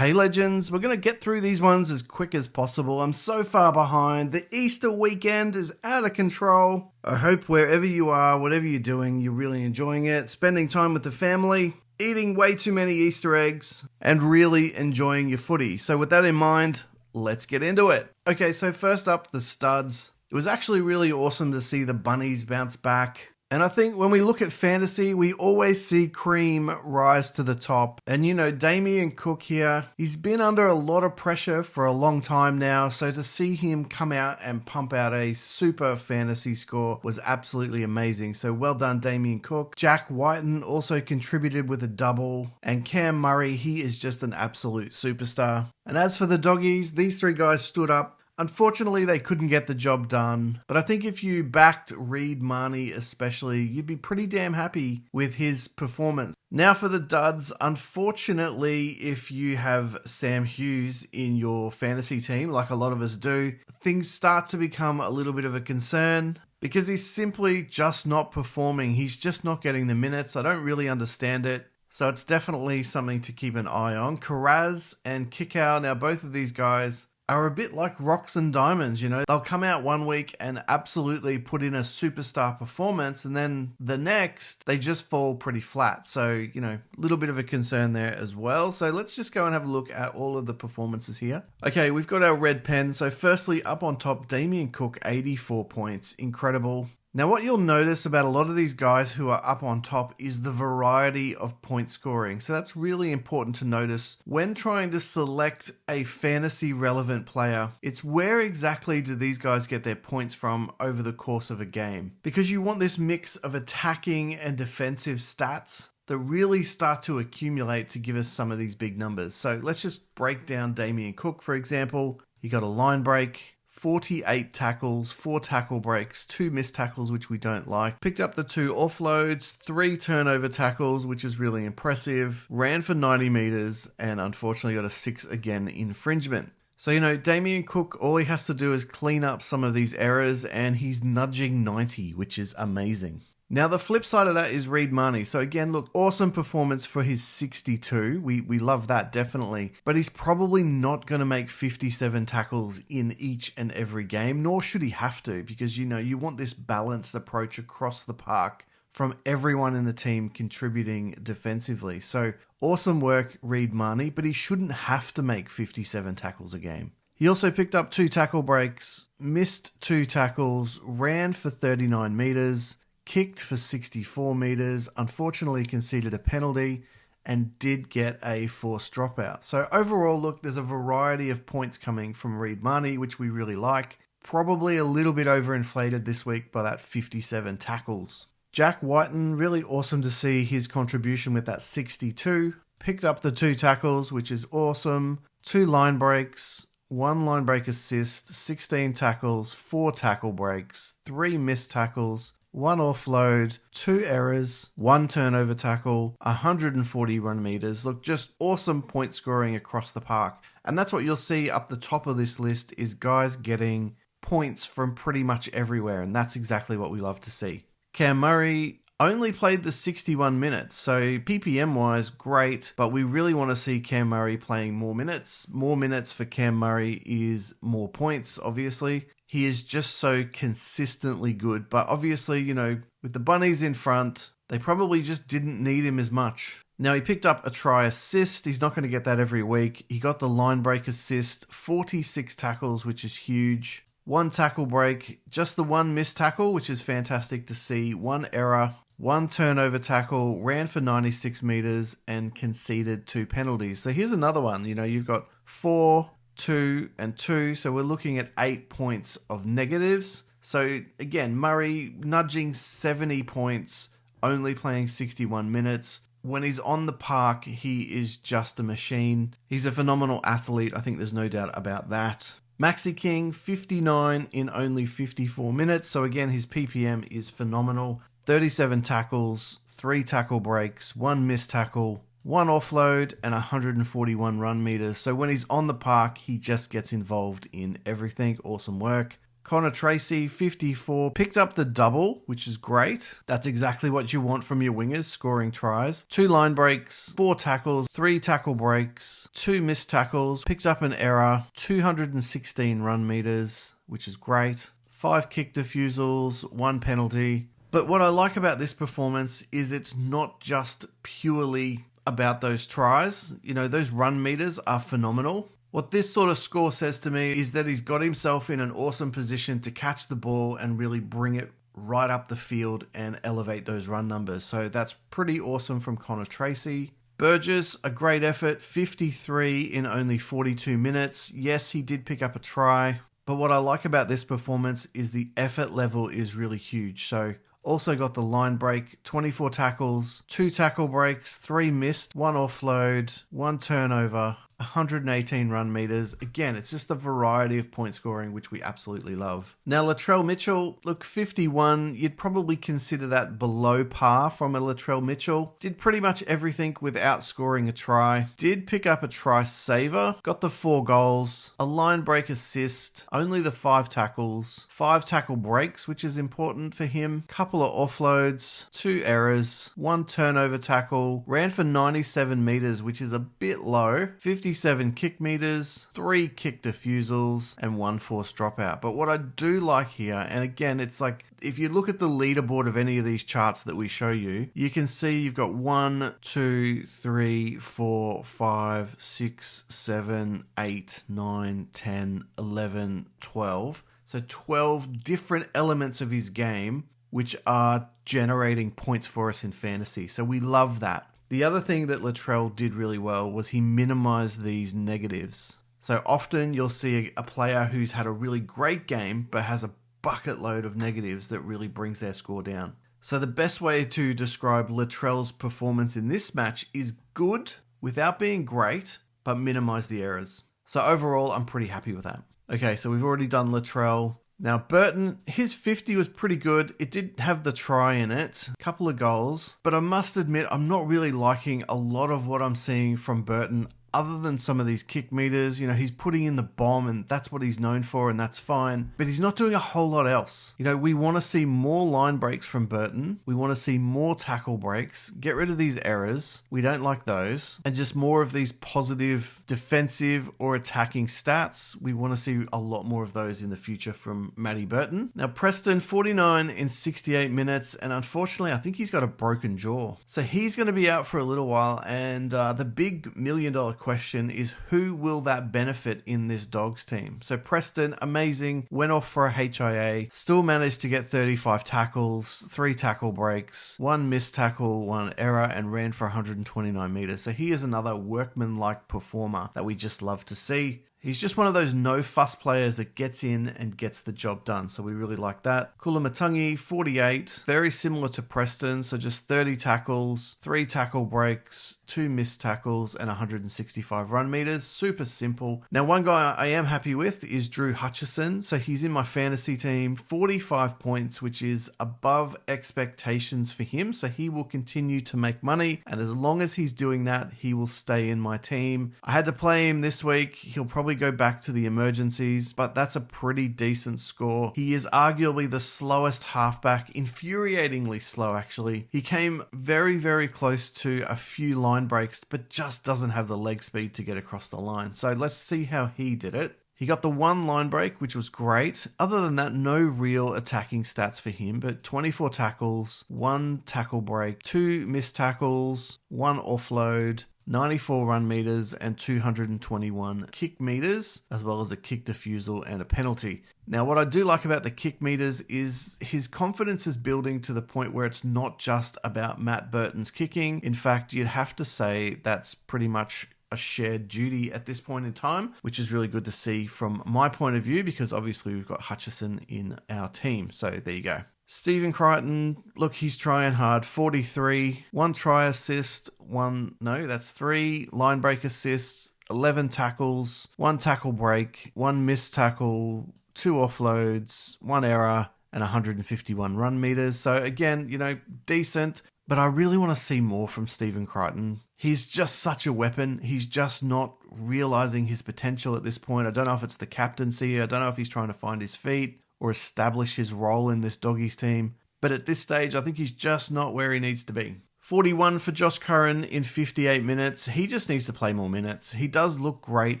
Hey legends, we're going to get through these ones as quick as possible. I'm so far behind. The Easter weekend is out of control. I hope wherever you are, whatever you're doing, you're really enjoying it, spending time with the family, eating way too many Easter eggs, and really enjoying your footy. So with that in mind, let's get into it. Okay, so first up, the studs. It was actually really awesome to see the Bunnies bounce back. And I think when we look at fantasy, we always see cream rise to the top. And you know, Damien Cook here, he's been under a lot of pressure for a long time now. So to see him come out and pump out a super fantasy score was absolutely amazing. So well done, Damien Cook. Jack Whiten also contributed with a double. And Cam Murray, he is just an absolute superstar. And as for the Doggies, these three guys stood up. Unfortunately, they couldn't get the job done, but I think if you backed Reed Marnie especially, you'd be pretty damn happy with his performance. Now for the duds, unfortunately, if you have Sam Hughes in your fantasy team, like a lot of us do, things start to become a little bit of a concern because he's simply just not performing. He's just not getting the minutes. I don't really understand it. So it's definitely something to keep an eye on. Karaz and Kickow, now both of these guys are a bit like rocks and diamonds, you know. They'll come out one week and absolutely put in a superstar performance, and then the next, they just fall pretty flat. So, you know, a little bit of a concern there as well. So let's just go and have a look at all of the performances here. Okay, we've got our red pen. So firstly, up on top, Damien Cook, 84 points. Incredible. Now, what you'll notice about a lot of these guys who are up on top is the variety of point scoring. So that's really important to notice when trying to select a fantasy relevant player. It's where exactly do these guys get their points from over the course of a game? Because you want this mix of attacking and defensive stats that really start to accumulate to give us some of these big numbers. So let's just break down Damien Cook, for example. He got a line break, 48 tackles, 4 tackle breaks, 2 missed tackles, which we don't like. Picked up the 2 offloads, 3 turnover tackles, which is really impressive. Ran for 90 meters and unfortunately got a 6 again infringement. So, you know, Damien Cook, all he has to do is clean up some of these errors and he's nudging 90, which is amazing. Now, the flip side of that is Reed Marnie. So again, look, awesome performance for his 62. We love that, definitely. But he's probably not going to make 57 tackles in each and every game, nor should he have to, because, you know, you want this balanced approach across the park from everyone in the team contributing defensively. So awesome work, Reed Marnie, but he shouldn't have to make 57 tackles a game. He also picked up 2 tackle breaks, missed 2 tackles, ran for 39 meters, kicked for 64 meters, unfortunately conceded a penalty, and did get a forced dropout. So overall, look, there's a variety of points coming from Reed Marnie, which we really like. Probably a little bit overinflated this week by that 57 tackles. Jack Whiten, really awesome to see his contribution with that 62. Picked up the 2 tackles, which is awesome. 2 line breaks, 1 line break assist, 16 tackles, 4 tackle breaks, 3 missed tackles, 1 offload, 2 errors, 1 turnover tackle, 140 run meters. Look, just awesome point scoring across the park. And that's what you'll see up the top of this list is guys getting points from pretty much everywhere. And that's exactly what we love to see. Cam Murray only played the 61 minutes. So PPM wise, great. But we really want to see Cam Murray playing more minutes. More minutes for Cam Murray is more points, obviously. He is just so consistently good. But obviously, you know, with the Bunnies in front, they probably just didn't need him as much. Now, he picked up a try assist. He's not going to get that every week. He got the line break assist, 46 tackles, which is huge. 1 tackle break, just the 1 missed tackle, which is fantastic to see. 1 error, 1 turnover tackle, ran for 96 meters, and conceded 2 penalties. So here's another one. You know, you've got 4, 2, and 2. So we're looking at 8 points of negatives. So again, Murray nudging 70 points, only playing 61 minutes. When he's on the park, he is just a machine. He's a phenomenal athlete. I think there's no doubt about that. Maxi King, 59 in only 54 minutes. So again, his PPM is phenomenal. 37 tackles, 3 tackle breaks, 1 missed tackle, 1 offload, and 141 run meters. So when he's on the park, he just gets involved in everything. Awesome work. Connor Tracy, 54, picked up the double, which is great. That's exactly what you want from your wingers, scoring tries. 2 line breaks, 4 tackles, 3 tackle breaks, 2 missed tackles, picked up an error, 216 run meters, which is great. 5 kick defusals, 1 penalty. But what I like about this performance is it's not just purely about those tries. You know, those run meters are phenomenal. What this sort of score says to me is that he's got himself in an awesome position to catch the ball and really bring it right up the field and elevate those run numbers. So that's pretty awesome from Connor Tracy. Burgess, a great effort, 53 in only 42 minutes. Yes, he did pick up a try, but what I like about this performance is the effort level is really huge. So also got the line break, 24 tackles, 2 tackle breaks, 3 missed, 1 offload, 1 turnover, 118 run meters. Again, it's just a variety of point scoring, which we absolutely love. Now, Latrell Mitchell, look, 51. You'd probably consider that below par from a Latrell Mitchell. Did pretty much everything without scoring a try. Did pick up a try saver. Got the 4 goals, a line break assist, only the 5 tackles, 5 tackle breaks, which is important for him. Couple of offloads, 2 errors, 1 turnover tackle. Ran for 97 meters, which is a bit low. 57 kick meters, 3 kick defusals, and 1 forced dropout. But what I do like here, and again, it's like if you look at the leaderboard of any of these charts that we show you, you can see you've got 1, 2, 3, 4, 5, 6, 7, 8, 9, 10, 11, 12. So 12 different elements of his game which are generating points for us in fantasy. So we love that. The other thing that Latrell did really well was he minimized these negatives. So often you'll see a player who's had a really great game but has a bucket load of negatives that really brings their score down. So the best way to describe Latrell's performance in this match is good without being great, but minimize the errors. So overall, I'm pretty happy with that. Okay, so we've already done Latrell. Now, Burton, his 50 was pretty good. It did have the try in it, a couple of goals. But I must admit, I'm not really liking a lot of what I'm seeing from Burton other than some of these kick meters. You know, he's putting in the bomb and that's what he's known for and that's fine. But he's not doing a whole lot else. You know, we want to see more line breaks from Burton. We want to see more tackle breaks. Get rid of these errors. We don't like those. And just more of these positive defensive or attacking stats. We want to see a lot more of those in the future from Matty Burton. Now, Preston, 49 in 68 minutes. And unfortunately, I think he's got a broken jaw. So he's going to be out for a little while. And the big $1 million question is who will that benefit in this Dogs team? So Preston, amazing, went off for a HIA, still managed to get 35 tackles, 3 tackle breaks, 1 missed tackle, 1 error, and ran for 129 meters. So he is another workman-like performer that we just love to see. He's just one of those no-fuss players that gets in and gets the job done, so we really like that. Kulumatangi, 48, very similar to Preston, so just 30 tackles, 3 tackle breaks, 2 missed tackles, and 165 run meters. Super simple. Now, one guy I am happy with is Drew Hutchison, so he's in my fantasy team, 45 points, which is above expectations for him, so he will continue to make money, and as long as he's doing that, he will stay in my team. I had to play him this week. He'll probably go back to the emergencies, but that's a pretty decent score. He is arguably the slowest halfback, infuriatingly slow actually. He came very, very close to a few line breaks, but just doesn't have the leg speed to get across the line. So let's see how he did it. He got the 1 line break, which was great. Other than that, no real attacking stats for him, but 24 tackles, 1 tackle break, 2 missed tackles, 1 offload, 94 run meters and 221 kick meters, as well as a kick defusal and a penalty. Now, what I do like about the kick meters is his confidence is building to the point where it's not just about Matt Burton's kicking. In fact, you'd have to say that's pretty much a shared duty at this point in time, which is really good to see from my point of view, because obviously we've got Hutchison in our team. So there you go. Stephen Crichton, look, he's trying hard. 43, 1 try assist, 3 line break assists, 11 tackles, 1 tackle break, 1 missed tackle, 2 offloads, 1 error, and 151 run meters. So again, you know, decent, but I really want to see more from Stephen Crichton. He's just such a weapon. He's just not realizing his potential at this point. I don't know if it's the captaincy. I don't know if he's trying to find his feet, or establish his role in this Doggies team. But at this stage, I think he's just not where he needs to be. 41 for Josh Curran in 58 minutes. He just needs to play more minutes. He does look great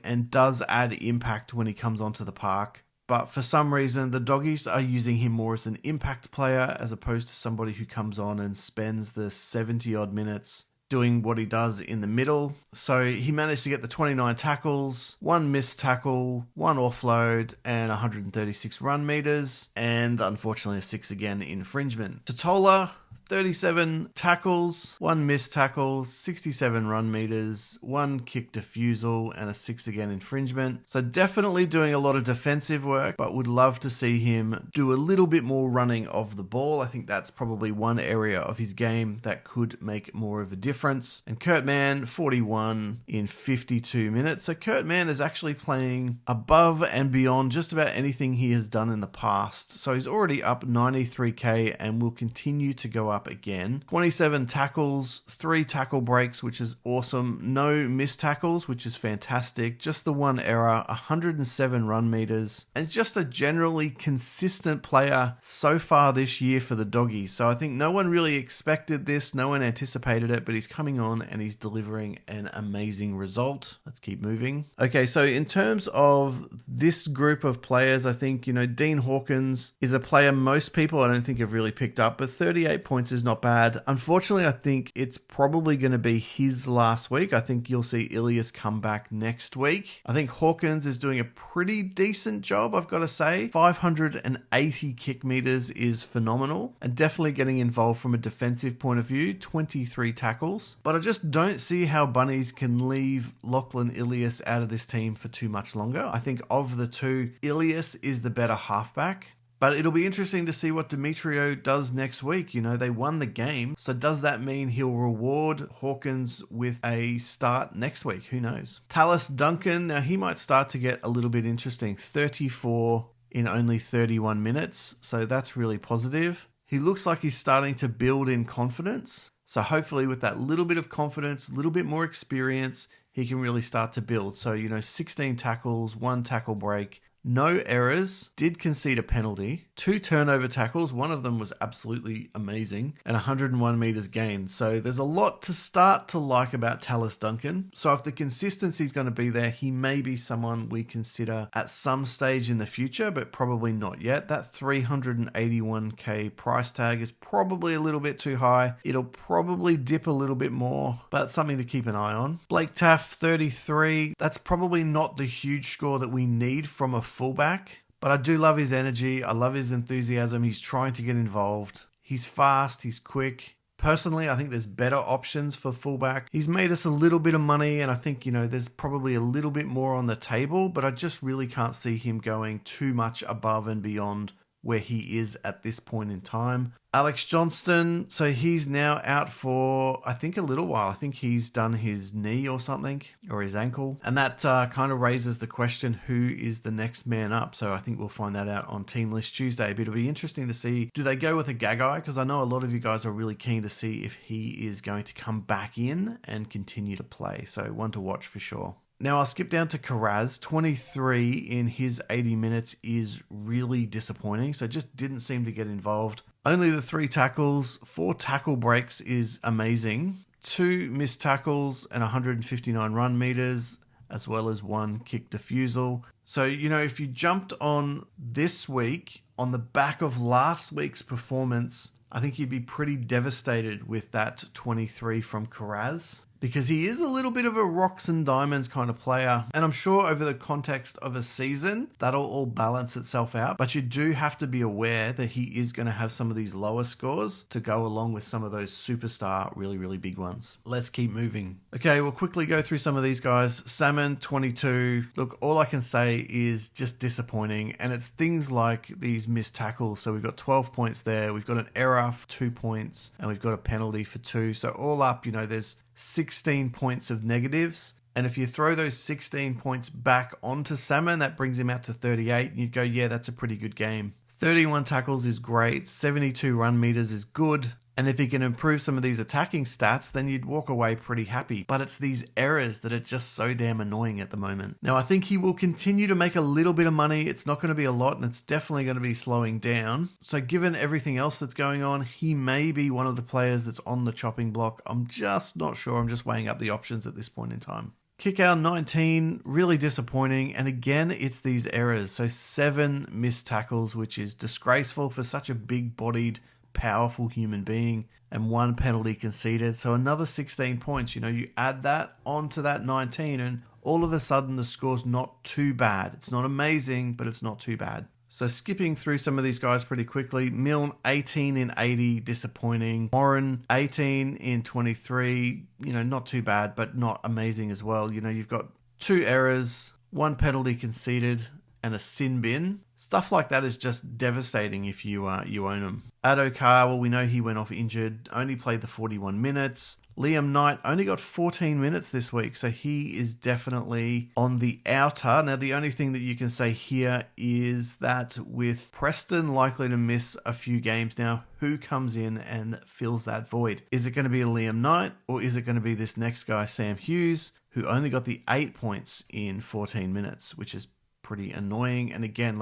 and does add impact when he comes onto the park. But for some reason, the Doggies are using him more as an impact player as opposed to somebody who comes on and spends the 70-odd minutes doing what he does in the middle. So he managed to get the 29 tackles, 1 missed tackle, 1 offload, and 136 run meters, and unfortunately a 6 again infringement. Totola, 37 tackles, 1 missed tackle, 67 run meters, 1 kick defusal, and a 6 again infringement. So definitely doing a lot of defensive work, but would love to see him do a little bit more running of the ball. I think that's probably one area of his game that could make more of a difference. And Kurt Mann, 41 in 52 minutes. So Kurt Mann is actually playing above and beyond just about anything he has done in the past. So he's already up 93k and will continue to go up again. 27 tackles, 3 tackle breaks, which is awesome. No missed tackles, which is fantastic. Just the 1 error, 107 run meters, and just a generally consistent player so far this year for the Doggies. So I think no one really expected this, no one anticipated it, but he's coming on and he's delivering an amazing result. Let's keep moving. Okay, so in terms of this group of players, I think, Dean Hawkins is a player most people I don't think have really picked up, but 38 points is not bad. Unfortunately, I think it's probably going to be his last week. I think you'll see Ilias come back next week. I think Hawkins is doing a pretty decent job, I've got to say. 580 kick meters is phenomenal and definitely getting involved from a defensive point of view. 23 tackles. But I just don't see how Bunnies can leave Lachlan Ilias out of this team for too much longer. I think of the two, Ilias is the better halfback. But it'll be interesting to see what Demetrio does next week. They won the game. So does that mean he'll reward Hawkins with a start next week? Who knows? Tallis Duncan, now he might start to get a little bit interesting. 34 in only 31 minutes. So that's really positive. He looks like he's starting to build in confidence. So hopefully with that little bit of confidence, a little bit more experience, he can really start to build. So, 16 tackles, 1 tackle break, no errors, did concede a penalty, 2 turnover tackles, one of them was absolutely amazing, and 101 meters gained. So there's a lot to start to like about Tallis Duncan. So if the consistency is going to be there, he may be someone we consider at some stage in the future, but probably not yet. That 381k price tag is probably a little bit too high. It'll probably dip a little bit more, but something to keep an eye on. Blake Taff, 33. That's probably not the huge score that we need from a fullback, but I do love his energy. I love his enthusiasm. He's trying to get involved. He's fast. He's quick. Personally, I think there's better options for fullback. He's made us a little bit of money, and I think, there's probably a little bit more on the table, but I just really can't see him going too much above and beyond where he is at this point in time. Alex Johnston, so he's now out for, I think, a little while. I think he's done his knee or something, or his ankle. And that kind of raises the question, who is the next man up? So I think we'll find that out on Team List Tuesday. But it'll be interesting to see, do they go with a Gagai? Because I know a lot of you guys are really keen to see if he is going to come back in and continue to play. So one to watch for sure. Now I'll skip down to Karaz. 23 in his 80 minutes is really disappointing. So just didn't seem to get involved. Only the 3 tackles, 4 tackle breaks is amazing. 2 missed tackles and 159 run meters, as well as 1 kick defusal. So, if you jumped on this week on the back of last week's performance, I think you'd be pretty devastated with that 23 from Karaz, because he is a little bit of a rocks and diamonds kind of player. And I'm sure over the context of a season, that'll all balance itself out. But you do have to be aware that he is going to have some of these lower scores to go along with some of those superstar, really, really big ones. Let's keep moving. Okay, we'll quickly go through some of these guys. Salmon, 22. Look, all I can say is just disappointing. And it's things like these missed tackles. So we've got 12 points there. We've got an error for 2 points. And we've got a penalty for 2. So all up, there's 16 points of negatives. And if you throw those 16 points back onto Salmon, that brings him out to 38. And you'd go, yeah, that's a pretty good game. 31 tackles is great. 72 run meters is good. And if he can improve some of these attacking stats, then you'd walk away pretty happy. But it's these errors that are just so damn annoying at the moment. Now, I think he will continue to make a little bit of money. It's not going to be a lot, and it's definitely going to be slowing down. So given everything else that's going on, he may be one of the players that's on the chopping block. I'm just not sure. I'm just weighing up the options at this point in time. Kick out 19, really disappointing. And again, it's these errors. So 7 missed tackles, which is disgraceful for such a big-bodied, powerful human being, and 1 penalty conceded. So another 16 points. You add that onto that 19, and all of a sudden the score's not too bad. It's not amazing, but it's not too bad. So skipping through some of these guys pretty quickly. Milne, 18 in 80, disappointing. Warren, 18 in 23, not too bad, but not amazing as well. You've got 2 errors, 1 penalty conceded, and a sin bin. Stuff like that is just devastating if you own them. Addo Carr, well, we know he went off injured, only played the 41 minutes. Liam Knight only got 14 minutes this week, so he is definitely on the outer. Now, the only thing that you can say here is that with Preston likely to miss a few games now, who comes in and fills that void? Is it going to be a Liam Knight, or is it going to be this next guy, Sam Hughes, who only got the 8 points in 14 minutes, which is pretty annoying. And again,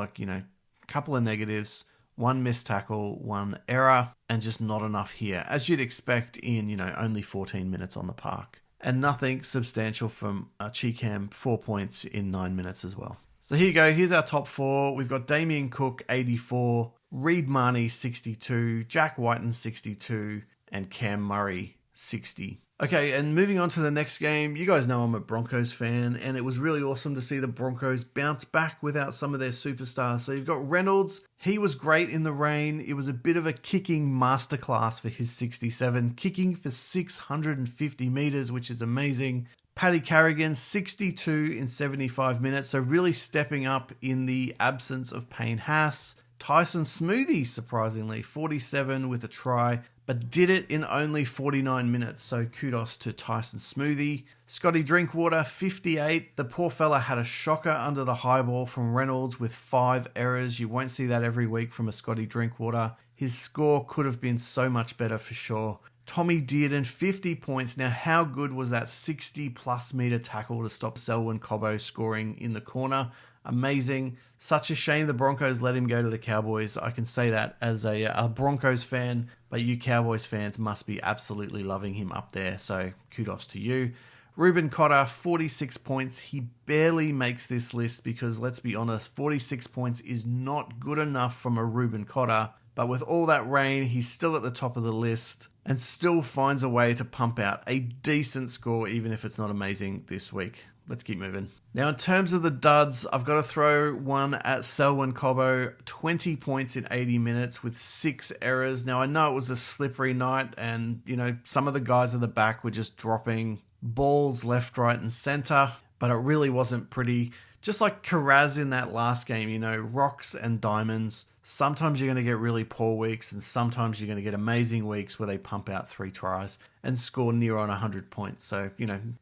couple of negatives, 1 missed tackle, 1 error, and just not enough here, as you'd expect in, only 14 minutes on the park. And nothing substantial from Cheekham, 4 points in 9 minutes as well. So here you go, here's our top 4. We've got Damien Cook, 84, Reed Marnie, 62, Jack Whiten, 62, and Cam Murray, 60. Okay, and moving on to the next game, you guys know I'm a Broncos fan, and it was really awesome to see the Broncos bounce back without some of their superstars. So you've got Reynolds, he was great in the rain. It was a bit of a kicking masterclass for his 67, kicking for 650 meters, which is amazing. Paddy Carrigan, 62 in 75 minutes, so really stepping up in the absence of Payne Haas. Tyson Smoothie, surprisingly, 47 with a try, but did it in only 49 minutes, so kudos to Tyson Smoothie. Scotty Drinkwater, 58. The poor fella had a shocker under the high ball from Reynolds with 5 errors. You won't see that every week from a Scotty Drinkwater. His score could have been so much better for sure. Tommy Dearden, 50 points. Now, how good was that 60-plus meter tackle to stop Selwyn Cobbo scoring in the corner? Amazing. Such a shame the Broncos let him go to the Cowboys. I can say that as a Broncos fan, but you Cowboys fans must be absolutely loving him up there, so kudos to you. Ruben Cotter, 46 points. He barely makes this list because, let's be honest, 46 points is not good enough from a Ruben Cotter, but with all that rain, he's still at the top of the list and still finds a way to pump out a decent score, even if it's not amazing this week. Let's keep moving. Now, in terms of the duds, I've got to throw one at Selwyn Cobbo, 20 points in 80 minutes with 6 errors. Now, I know it was a slippery night and, some of the guys at the back were just dropping balls left, right, and center, but it really wasn't pretty. Just like Carraz in that last game, rocks and diamonds. Sometimes you're going to get really poor weeks, and sometimes you're going to get amazing weeks where they pump out 3 tries and score near on 100 points. So,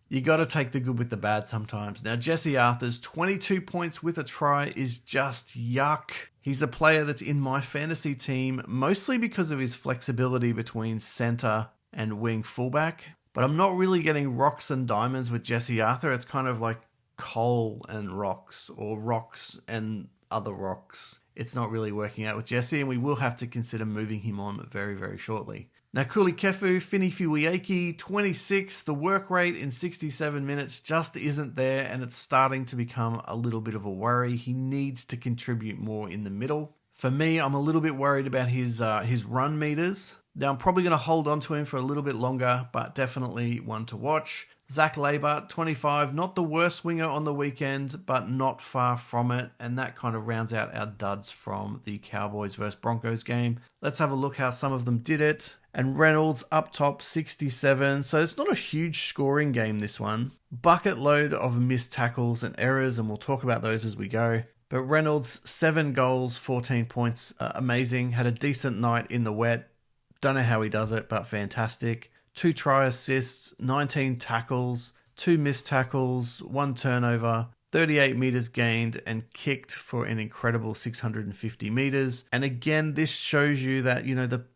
you got to take the good with the bad sometimes. Now, Jesse Arthur's 22 points with a try is just yuck. He's a player that's in my fantasy team, mostly because of his flexibility between center and wing fullback. But I'm not really getting rocks and diamonds with Jesse Arthur. It's kind of like coal and rocks, or rocks and other rocks. It's not really working out with Jesse, and we will have to consider moving him on very, very shortly. Now, Kuli Kefu, Fini Fuieki, 26. The work rate in 67 minutes just isn't there, and it's starting to become a little bit of a worry. He needs to contribute more in the middle. For me, I'm a little bit worried about his run meters. Now, I'm probably going to hold on to him for a little bit longer, but definitely one to watch. Zach Labour, 25, not the worst winger on the weekend, but not far from it. And that kind of rounds out our duds from the Cowboys versus Broncos game. Let's have a look how some of them did it. And Reynolds up top, 67. So it's not a huge scoring game, this one. Bucket load of missed tackles and errors, and we'll talk about those as we go. But Reynolds, 7 goals, 14 points. Amazing. Had a decent night in the wet. Don't know how he does it, but fantastic. 2 try assists, 19 tackles, 2 missed tackles, 1 turnover, 38 meters gained, and kicked for an incredible 650 meters. And again, this shows you that,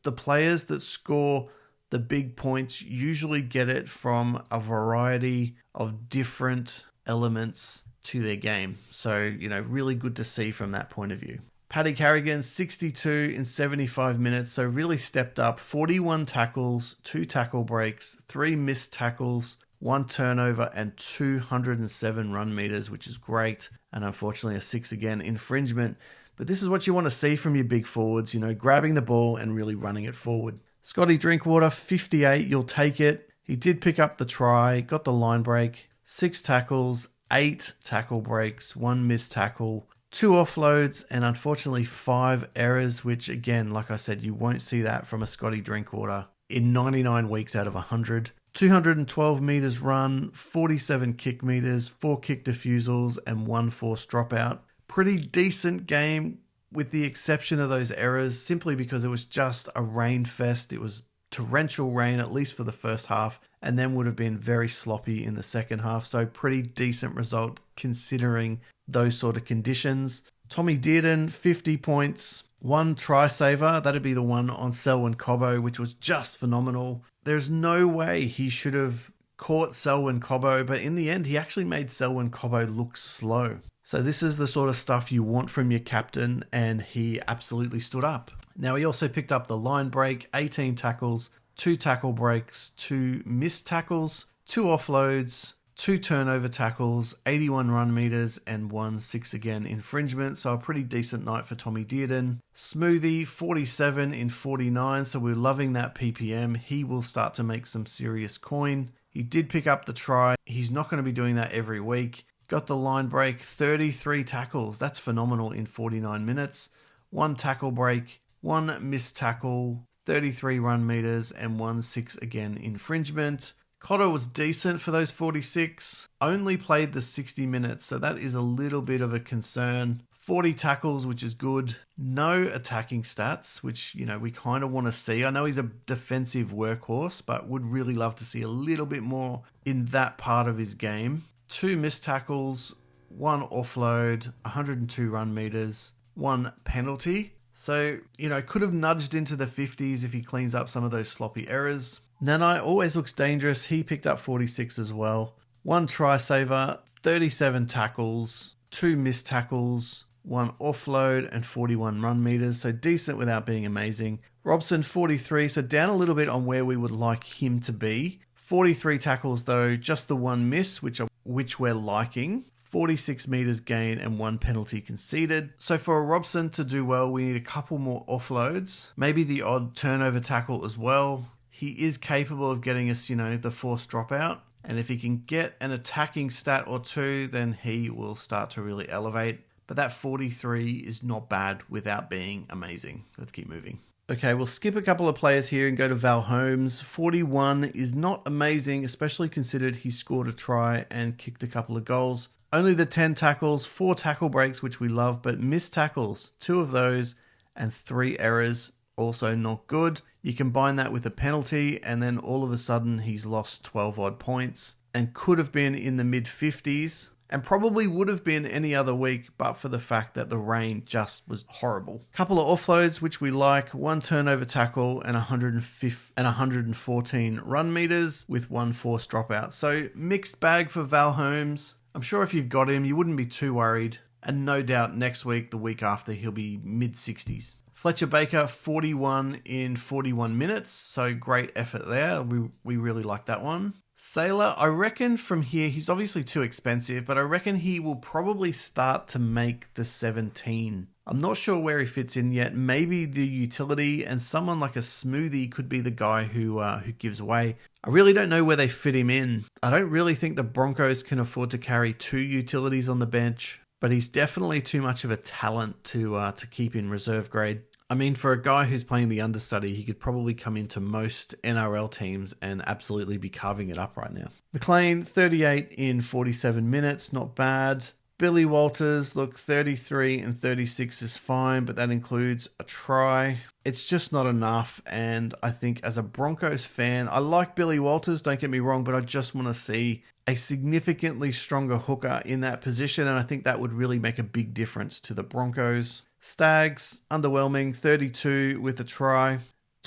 the players that score the big points usually get it from a variety of different elements to their game. So, really good to see from that point of view. Paddy Carrigan, 62 in 75 minutes, so really stepped up. 41 tackles, 2 tackle breaks, 3 missed tackles, 1 turnover, and 207 run meters, which is great. And unfortunately, a 6 again infringement. But this is what you want to see from your big forwards, grabbing the ball and really running it forward. Scotty Drinkwater, 58, you'll take it. He did pick up the try, got the line break, 6 tackles, 8 tackle breaks, 1 missed tackle, 2 offloads, and unfortunately 5 errors, which again, like I said, you won't see that from a Scotty Drinkwater in 99 weeks out of 100. 212 meters run, 47 kick meters, 4 kick defusals, and 1 forced dropout. Pretty decent game with the exception of those errors, simply because it was just a rain fest. It was torrential rain, at least for the first half, and then would have been very sloppy in the second half. So pretty decent result considering those sort of conditions. Tommy Dearden, 50 points, 1 try saver. That'd be the one on Selwyn Cobbo, which was just phenomenal. There's no way he should have caught Selwyn Cobbo, but in the end, he actually made Selwyn Cobbo look slow. So this is the sort of stuff you want from your captain, and he absolutely stood up. Now, he also picked up the line break, 18 tackles, 2 tackle breaks, 2 missed tackles, 2 offloads, 2 turnover tackles, 81 run meters, and 1 6 again infringement. So a pretty decent night for Tommy Dearden. Smoothie, 47 in 49. So we're loving that PPM. He will start to make some serious coin. He did pick up the try. He's not going to be doing that every week. Got the line break, 33 tackles. That's phenomenal in 49 minutes. 1 tackle break, 1 missed tackle, 33 run meters, and 1 6 again infringement. Cotto was decent for those 46, only played the 60 minutes, so that is a little bit of a concern. 40 tackles, which is good. No attacking stats, which, we kind of want to see. I know he's a defensive workhorse, but would really love to see a little bit more in that part of his game. 2 missed tackles, 1 offload, 102 run meters, 1 penalty. So, could have nudged into the 50s if he cleans up some of those sloppy errors. Nanai always looks dangerous. He picked up 46 as well. 1 try saver, 37 tackles, 2 missed tackles, 1 offload, and 41 run meters. So decent without being amazing. Robson, 43, so down a little bit on where we would like him to be. 43 tackles though, just the 1 miss, which we're liking. 46 meters gain and 1 penalty conceded. So for a Robson to do well, we need a couple more offloads. Maybe the odd turnover tackle as well. He is capable of getting us, the forced dropout. And if he can get an attacking stat or 2, then he will start to really elevate. But that 43 is not bad without being amazing. Let's keep moving. Okay, we'll skip a couple of players here and go to Val Holmes. 41 is not amazing, especially considered he scored a try and kicked a couple of goals. Only the 10 tackles, 4 tackle breaks, which we love, but missed tackles, 2 of those, and 3 errors, also not good. You combine that with a penalty, and then all of a sudden he's lost 12 odd points and could have been in the mid-50s and probably would have been any other week, but for the fact that the rain just was horrible. Couple of offloads, which we like, 1 turnover tackle and 114 run meters with 1 forced dropout. So mixed bag for Val Holmes. I'm sure if you've got him, you wouldn't be too worried. And no doubt next week, the week after, he'll be mid-60s. Fletcher Baker, 41 in 41 minutes. So great effort there. We really like that one. Sailor, I reckon from here, he's obviously too expensive, but I reckon he will probably start to make the 17. I'm not sure where he fits in yet. Maybe the utility, and someone like a Smoothie could be the guy who gives away. I really don't know where they fit him in. I don't really think the Broncos can afford to carry 2 utilities on the bench, but he's definitely too much of a talent to keep in reserve grade. I mean, for a guy who's playing the understudy, he could probably come into most NRL teams and absolutely be carving it up right now. McLean, 38 in 47 minutes, not bad. Billy Walters, look, 33 and 36 is fine, but that includes a try. It's just not enough, and I think as a Broncos fan, I like Billy Walters, don't get me wrong, but I just want to see a significantly stronger hooker in that position, and I think that would really make a big difference to the Broncos. Stags, underwhelming, 32 with a try.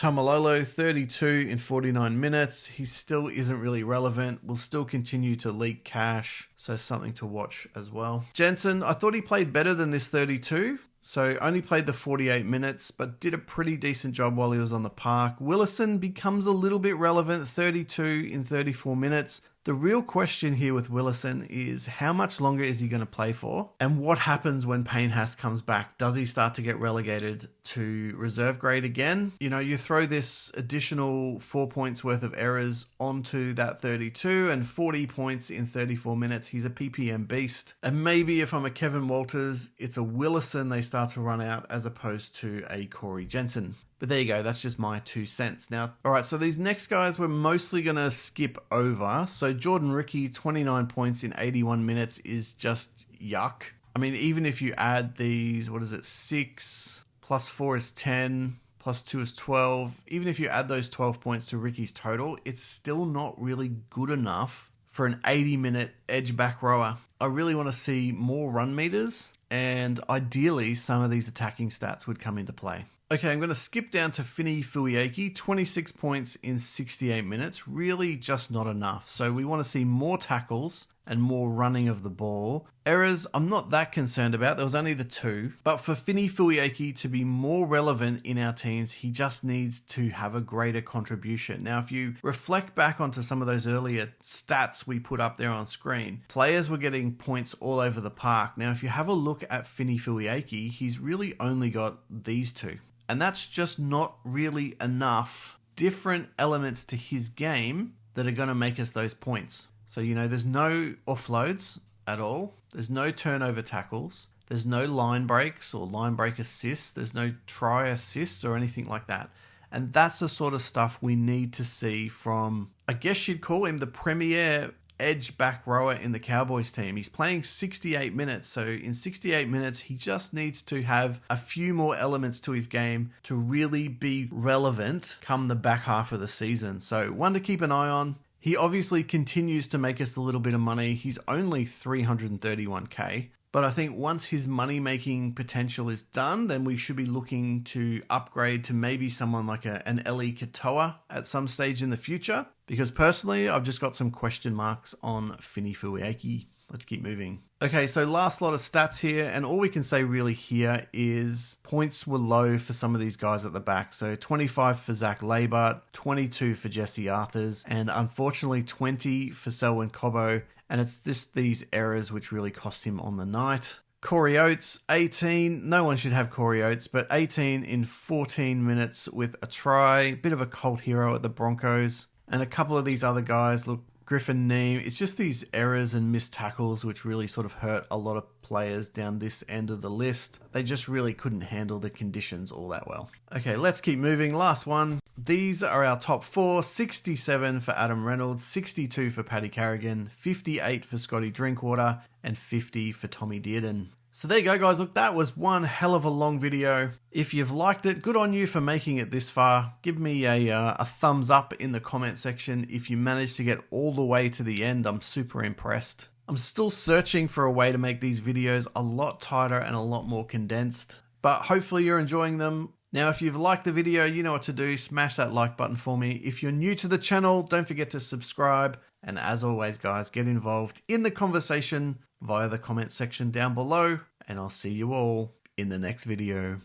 Tamalolo, 32 in 49 minutes. He still isn't really relevant. Will still continue to leak cash, so something to watch as well. Jensen, I thought he played better than this 32. So only played the 48 minutes, but did a pretty decent job while he was on the park. Willison becomes a little bit relevant, 32 in 34 minutes. The real question here with Willison is how much longer is he going to play for? And what happens when Payne Haas comes back? Does he start to get relegated to reserve grade again? You know, you throw this additional 4 points worth of errors onto that 32 and 40 points in 34 minutes. He's a PPM beast. And maybe if I'm a Kevin Walters, it's a Willison they start to run out as opposed to a Corey Jensen. But there you go, that's just my 2 cents. Now, all right, so these next guys we're mostly going to skip over. So Jordan Ricky, 29 points in 81 minutes is just yuck. I mean, even if you add these, 6 plus 4 is 10, plus 2 is 12. Even if you add those 12 points to Ricky's total, it's still not really good enough for an 80-minute edge back rower. I really want to see more run meters, and ideally some of these attacking stats would come into play. Okay, I'm going to skip down to Fini Fuiaki, 26 points in 68 minutes. Really just not enough. So we want to see more tackles and more running of the ball. Errors, I'm not that concerned about. There was only the 2. But for Fini Fuiaki to be more relevant in our teams, he just needs to have a greater contribution. Now, if you reflect back onto some of those earlier stats we put up there on screen, players were getting points all over the park. Now, if you have a look at Fini Fuiaki, he's really only got these 2. And that's just not really enough different elements to his game that are going to make us those points. So, you know, there's no offloads at all. There's no turnover tackles. There's no line breaks or line break assists. There's no try assists or anything like that. And that's the sort of stuff we need to see from, I guess you'd call him the premier edge back rower in the Cowboys team. He's playing 68 minutes. So in 68 minutes, he just needs to have a few more elements to his game to really be relevant come the back half of the season. So one to keep an eye on. He obviously continues to make us a little bit of money. He's only 331k. But I think once his money-making potential is done, then we should be looking to upgrade to maybe someone like an Eli Katoa at some stage in the future. Because personally, I've just got some question marks on Fini Fuiaki. Let's keep moving. Okay, so last lot of stats here, and all we can say really here is points were low for some of these guys at the back. So 25 for Zach Labart, 22 for Jesse Arthurs, and unfortunately 20 for Selwyn Cobbo. And it's these errors which really cost him on the night. Corey Oates, 18. No one should have Corey Oates, but 18 in 14 minutes with a try. Bit of a cult hero at the Broncos. And a couple of these other guys, look, Griffin Neem. It's just these errors and missed tackles which really sort of hurt a lot of players down this end of the list. They just really couldn't handle the conditions all that well. Okay, let's keep moving. Last one. These are our top 4. 67 for Adam Reynolds, 62 for Paddy Carrigan, 58 for Scotty Drinkwater, and 50 for Tommy Dearden. So there you go, guys. Look, that was one hell of a long video. If you've liked it, good on you for making it this far. Give me a thumbs up in the comment section. If you managed to get all the way to the end, I'm super impressed. I'm still searching for a way to make these videos a lot tighter and a lot more condensed, but hopefully you're enjoying them. Now, if you've liked the video, you know what to do. Smash that like button for me. If you're new to the channel, don't forget to subscribe. And as always, guys, get involved in the conversation via the comment section down below. And I'll see you all in the next video.